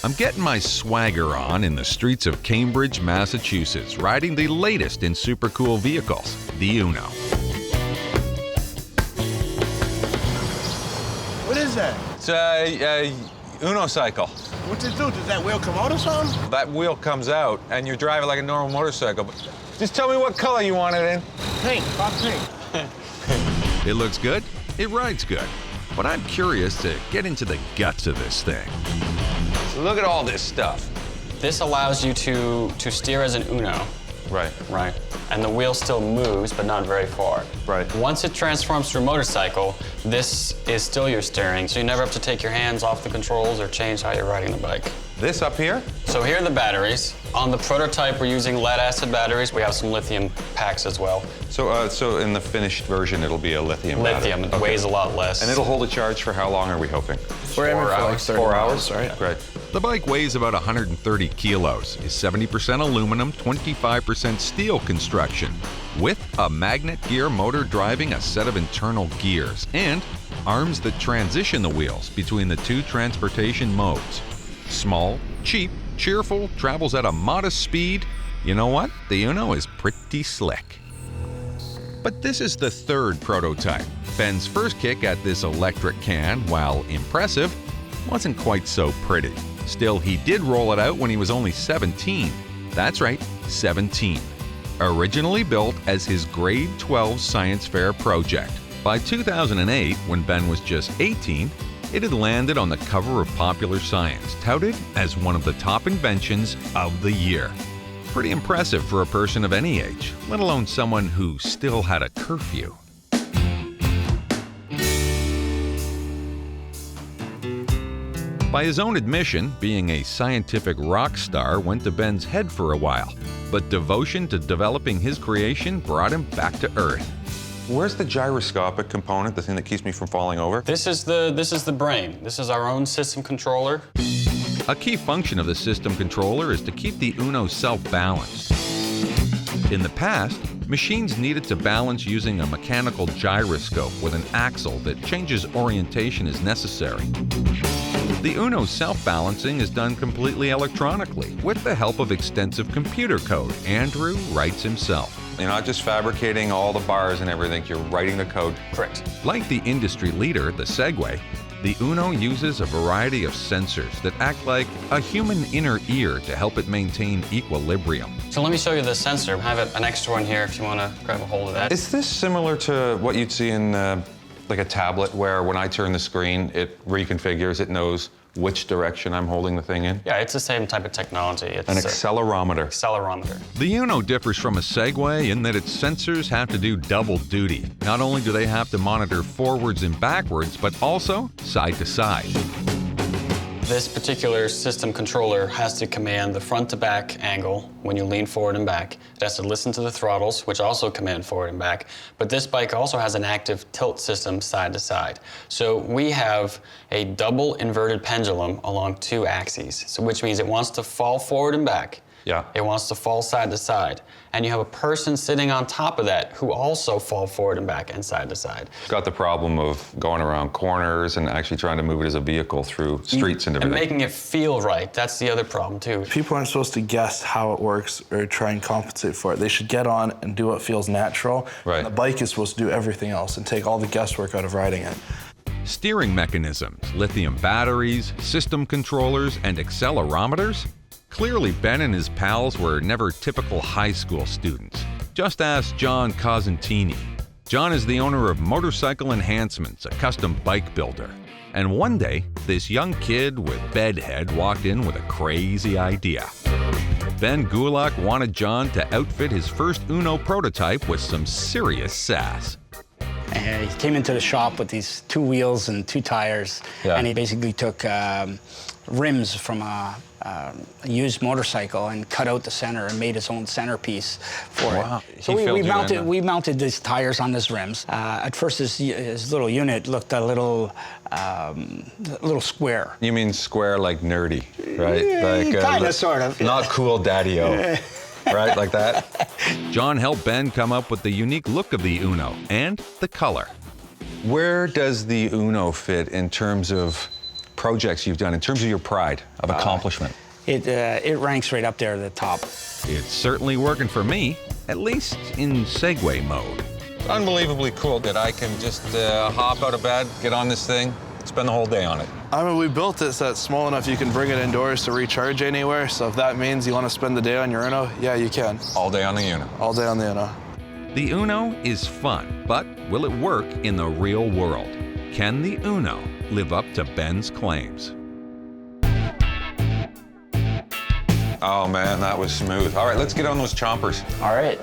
I'm getting my swagger on in the streets of Cambridge, Massachusetts, riding the latest in super cool vehicles, the Uno. What is that? It's a Uno cycle. What's it do? Does that wheel come out or something? That wheel comes out, and you drive it like a normal motorcycle. But just tell me what color you want it in. Pink, hot pink. It looks good, it rides good, but I'm curious to get into the guts of this thing. So look at all this stuff. This allows you to steer as an Uno. Right. Right. And the wheel still moves, but not very far. Right. Once it transforms to a motorcycle, this is still your steering, so you never have to take your hands off the controls or change how you're riding the bike. This up here? So here are the batteries. On the prototype, we're using lead-acid batteries. We have some lithium packs as well. So in the finished version, it'll be a lithium battery. Lithium, it weighs a lot less. And it'll hold a charge for how long are we hoping? We're aiming 4 for like hours. 30 4 miles, hours? right? Right. The bike weighs about 130 kilos, is 70% aluminum, 25% steel construction, with a magnet gear motor driving a set of internal gears, and arms that transition the wheels between the two transportation modes. Small, cheap, cheerful, travels at a modest speed. You know what? The Uno is pretty slick. But this is the third prototype. Ben's first kick at this electric can, while impressive, wasn't quite so pretty. Still, he did roll it out when he was only 17. That's right, 17. Originally built as his grade 12 science fair project. By 2008, when Ben was just 18, it had landed on the cover of Popular Science, touted as one of the top inventions of the year. Pretty impressive for a person of any age, let alone someone who still had a curfew. By his own admission, being a scientific rock star went to Ben's head for a while, but devotion to developing his creation brought him back to Earth. Where's the gyroscopic component, the thing that keeps me from falling over? This is the brain. This is our own system controller. A key function of the system controller is to keep the Uno self-balanced. In the past, machines needed to balance using a mechanical gyroscope with an axle that changes orientation as necessary. The Uno's self-balancing is done completely electronically with the help of extensive computer code. Andrew writes himself. You're not just fabricating all the bars and everything, you're writing the code. Correct. Like the industry leader, the Segway, the Uno uses a variety of sensors that act like a human inner ear to help it maintain equilibrium. So let me show you the sensor. I have an extra one here if you want to grab a hold of that. Is this similar to what you'd see in like a tablet where when I turn the screen, it reconfigures, it knows which direction I'm holding the thing in? Yeah, it's the same type of technology. It's An accelerometer. accelerometer. The Uno differs from a Segway in that its sensors have to do double duty. Not only do they have to monitor forwards and backwards, but also side to side. This particular system controller has to command the front to back angle when you lean forward and back. It has to listen to the throttles, which also command forward and back. But this bike also has an active tilt system side to side. So we have a double inverted pendulum along two axes, so which means it wants to fall forward and back. Yeah. It wants to fall side to side. And you have a person sitting on top of that who also fall forward and back and side to side. It's got the problem of going around corners and actually trying to move it as a vehicle through streets and And everything. making it feel right. That's the other problem too. People aren't supposed to guess how it works or try and compensate for it. They should get on and do what feels natural. Right. And the bike is supposed to do everything else and take all the guesswork out of riding it. Steering mechanisms, lithium batteries, system controllers, and accelerometers? Clearly, Ben and his pals were never typical high school students. Just ask John Cosentini. John is the owner of Motorcycle Enhancements, a custom bike builder. And one day, this young kid with bedhead walked in with a crazy idea. Ben Gulak wanted John to outfit his first Uno prototype with some serious sass. And he came into the shop with these 2 wheels and 2 tires, Yeah. and he basically took rims from a used motorcycle and cut out the center and made his own centerpiece for Wow. it. So He we filled you in mounted then. we mounted these tires on his rims. At first, his little unit looked a little square. You mean square like nerdy, right? Yeah, Like kinda, sort of. Not cool daddy-o, right? Like that? John helped Ben come up with the unique look of the Uno and the color. Where does the Uno fit in terms of projects you've done in terms of your pride of accomplishment? It ranks right up there at the top. It's certainly working for me, at least in Segway mode. Unbelievably cool that I can just hop out of bed, get on this thing, spend the whole day on it. I mean, we built it so it's small enough you can bring it indoors to recharge anywhere. So if that means you want to spend the day on your Uno, yeah, you can. All day on the Uno. All day on the Uno. The Uno is fun, but will it work in the real world? Can the Uno live up to Ben's claims? Oh man, that was smooth. All right, let's get on those chompers. All right.